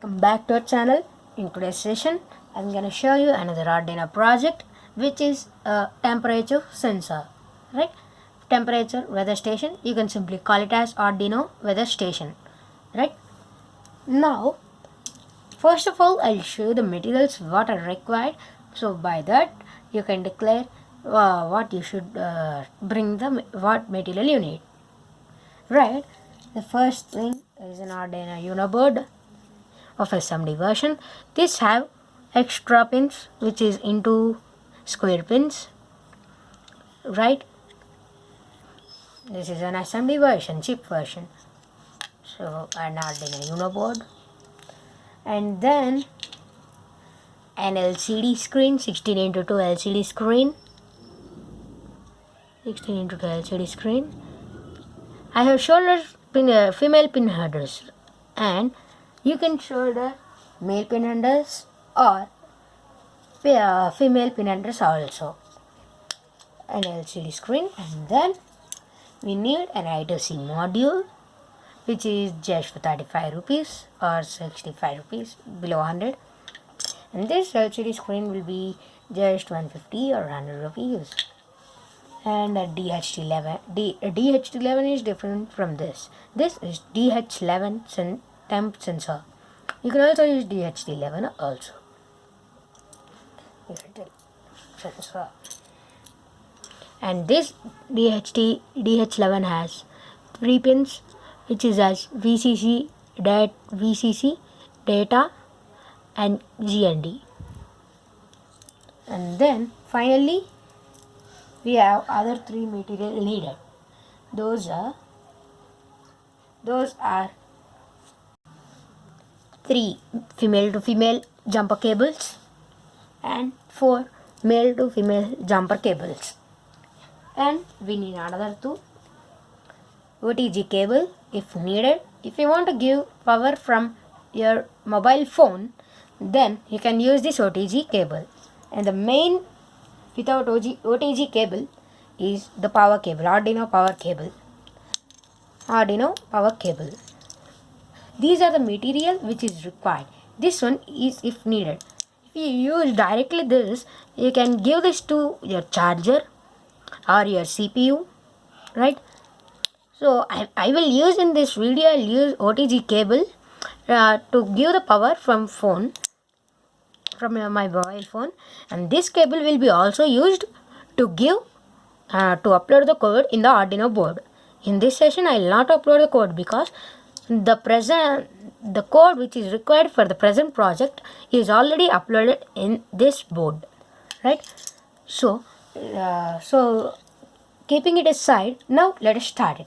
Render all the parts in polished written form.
welcome back to our channel. In today's session, I'm going to show you another Arduino project, which is a temperature sensor, right? Temperature weather station. You can simply call it as Arduino weather station, right? Now, first of all, I'll show you the materials what are required. So by that, you can declare what you should bring what material you need, right? The first thing is an Arduino Uno board of SMD version. These have extra pins which is into square pins, right? This is an SMD version, chip version. So an Arduino Uno board, and then an LCD screen, 16:2 LCD screen. 16:2 LCD screen. I have shoulder pin, female pin headers, and you can shoulder male pin headers or female pin headers also. An LCD screen, and then we need an I2C module, which is just for 35 rupees or 65 rupees, below 100. And this LCD screen will be just 150 or 100 rupees. And a DHT11. DHT11 is different from this. This is DH11 temp sensor. You can also use DHT11 also. Sensor. And this DH11 has 3 pins, which is as VCC, data, and GND. And then finally, we have other 3 material needed. Those are 3 female to female jumper cables and 4 male to female jumper cables. And we need another 2 OTG cable if needed. If you want to give power from your mobile phone, then you can use this OTG cable. And the main without OTG cable is the power cable, Arduino power cable. These are the material which is required. This one is if needed. If you use directly this, you can give this to your charger or your CPU, right? So I will use in this video, I'll use OTG cable to give the power from my mobile phone, and this cable will be also used to give to upload the code in the Arduino board. In this session, I will not upload the code because the code which is required for the present project is already uploaded in this board, right? So keeping it aside, now let us start it.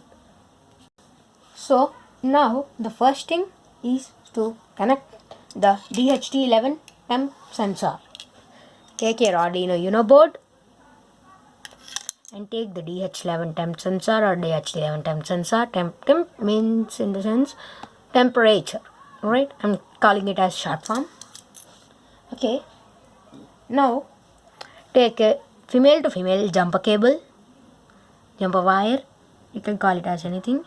So now the first thing is to connect the DHT11 temp sensor. Take your Arduino Uno board and take the DH11 temp sensor or DH11 temp sensor. Temp means in the sense temperature, right? I'm calling it as short form. Okay. Now take a female to female jumper cable, jumper wire, you can call it as anything.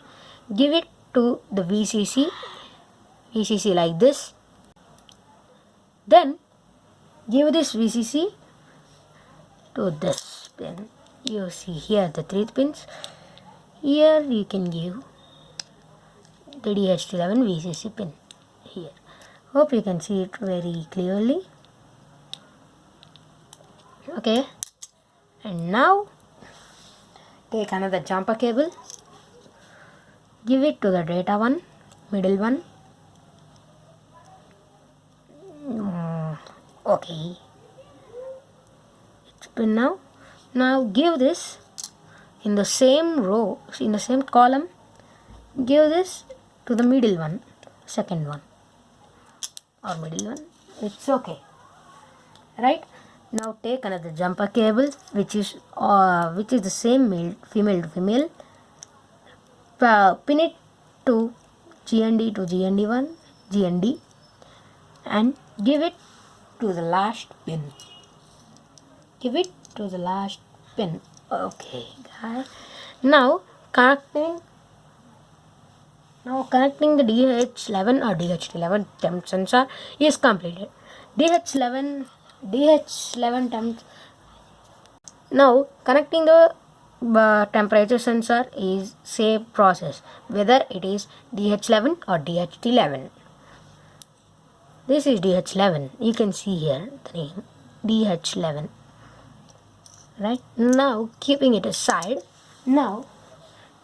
Give it to the VCC like this. Then give this VCC to this pin. You see here the 3 pins. Here you can give the DH11 VCC pin here. Hope you can see it very clearly. Okay. And now take another jumper cable. Give it to the data one, middle one. Okay. It's pin now. Now give this in the same row, in the same column. Give this to the middle one, second one, or middle one. It's okay, right? Now take another jumper cable, which is the same female to female. Pin it to GND1, GND, and give it to the last pin. Okay, guys. Now connecting Now connecting the DH11 or DH11 temp sensor is completed. DH11 temp. Now connecting the temperature sensor is same process, whether it is DH11 or DH11. This is DH11. You can see here the name DH11. Right now, keeping it aside, now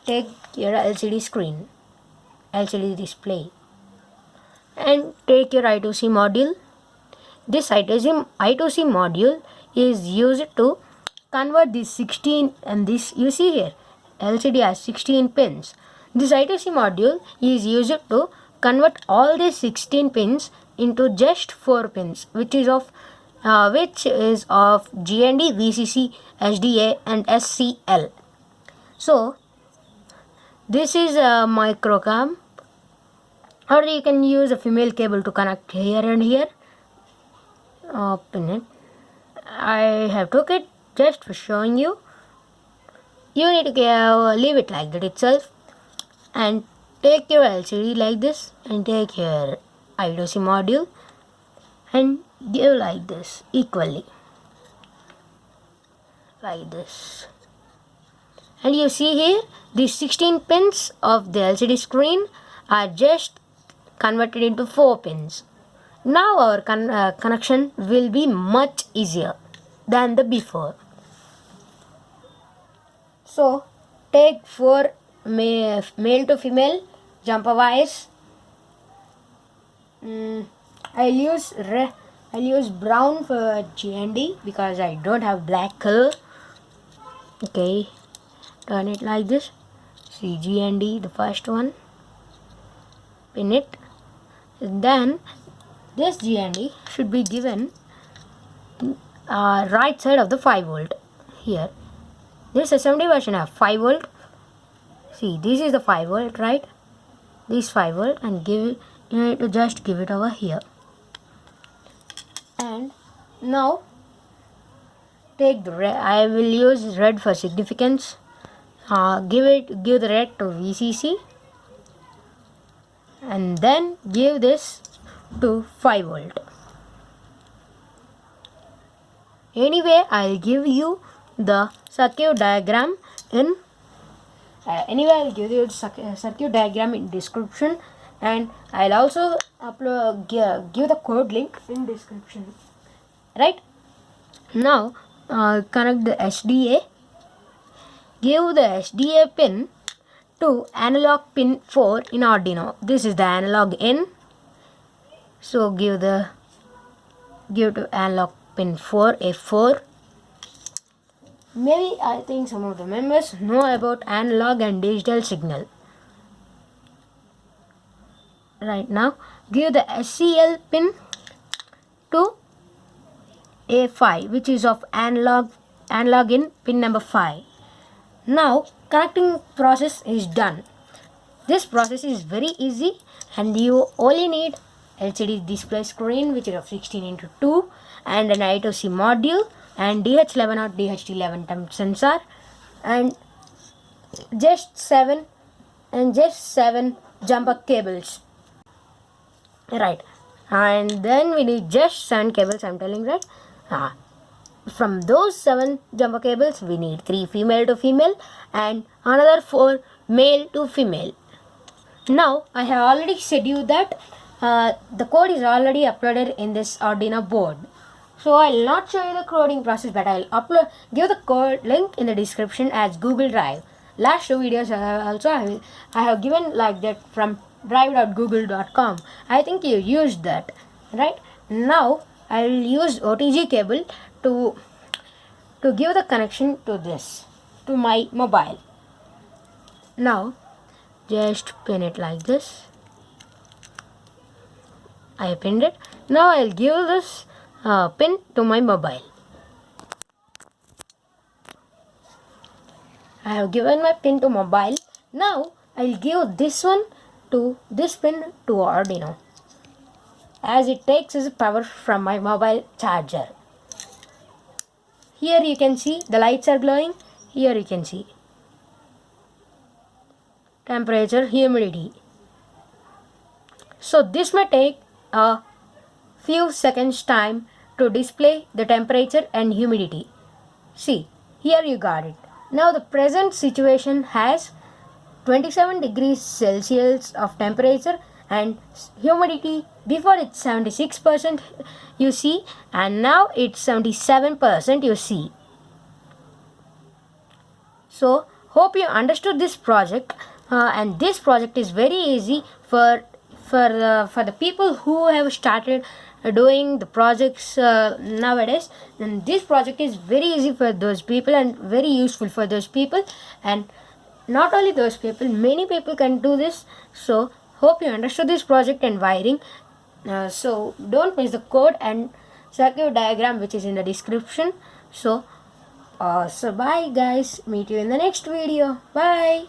take your LCD screen, LCD display, and take your I2C module. This I2C module is used to convert this 16 and this, you see here LCD has 16 pins. This I2C module is used to convert all these 16 pins into just 4 pins, which is of GND, VCC, SDA and SCL. So this is a microcam, or you can use a female cable to connect here and here. Open it. I have took it just for showing you. You need to leave it like that itself, and take your LCD like this, and take your I2C module and give like this equally, like this. And you see here these 16 pins of the LCD screen are just converted into 4 pins. Now our connection will be much easier than the before. So take 4 male to female jumper wires. I'll use brown for GND because I don't have black color. Okay, turn it like this. See GND, the first one. Pin it. And then this GND should be given right side of the 5 volt. Here, this SMD version have 5 volt. See, this is the 5 volt, right? This 5 volt, and you need to just give it over here. And now take the red. I will use red for significance. Give the red to VCC, and then give this to 5 volt. Anyway, I'll give you the circuit diagram in circuit diagram in description, and I'll also give the code link in description. Right now, connect the SDA. Give the SDA pin to analog pin 4 in Arduino. This is the analog in. So give to analog pin 4, F4. Maybe I think some of the members know about analog and digital signal. Right now, give the SCL pin to A5, which is of analog in pin number 5. Now connecting process is done. This process is very easy, and you only need LCD display screen, which is of 16x2, and an I2C module, and DH11 or DH11 temp sensor, and just 7 jumper cables. Right, and then we need just 7 cables, I'm telling, right? From those 7 jumper cables, we need 3 female to female and another 4 male to female. Now I have already said you that the code is already uploaded in this Arduino board. So I'll not show you the coding process, but I'll give the code link in the description as Google Drive. Last 2 videos I have given like that from drive.google.com. I think you used that, right? Now I will use OTG cable to give the connection to my mobile. Now just pin it like this. I pinned it. Now I'll give this pin to my mobile. I have given my pin to mobile. Now I'll give this pin to Arduino, as it takes its power from my mobile charger. Here you can see the lights are glowing. Here you can see temperature, humidity. So this may take a few seconds time to display the temperature and humidity. See, here you got it. Now the present situation has 27 degrees Celsius of temperature and humidity. Before it's 76% you see, and now it's 77% you see. So hope you understood this project, and this project is very easy for the people who have started doing the projects nowadays. And this project is very easy for those people and very useful for those people, and not only those people, many people can do this. So hope you understood this project and wiring. So don't miss the code and circuit diagram which is in the description. So bye guys, meet you in the next video. Bye.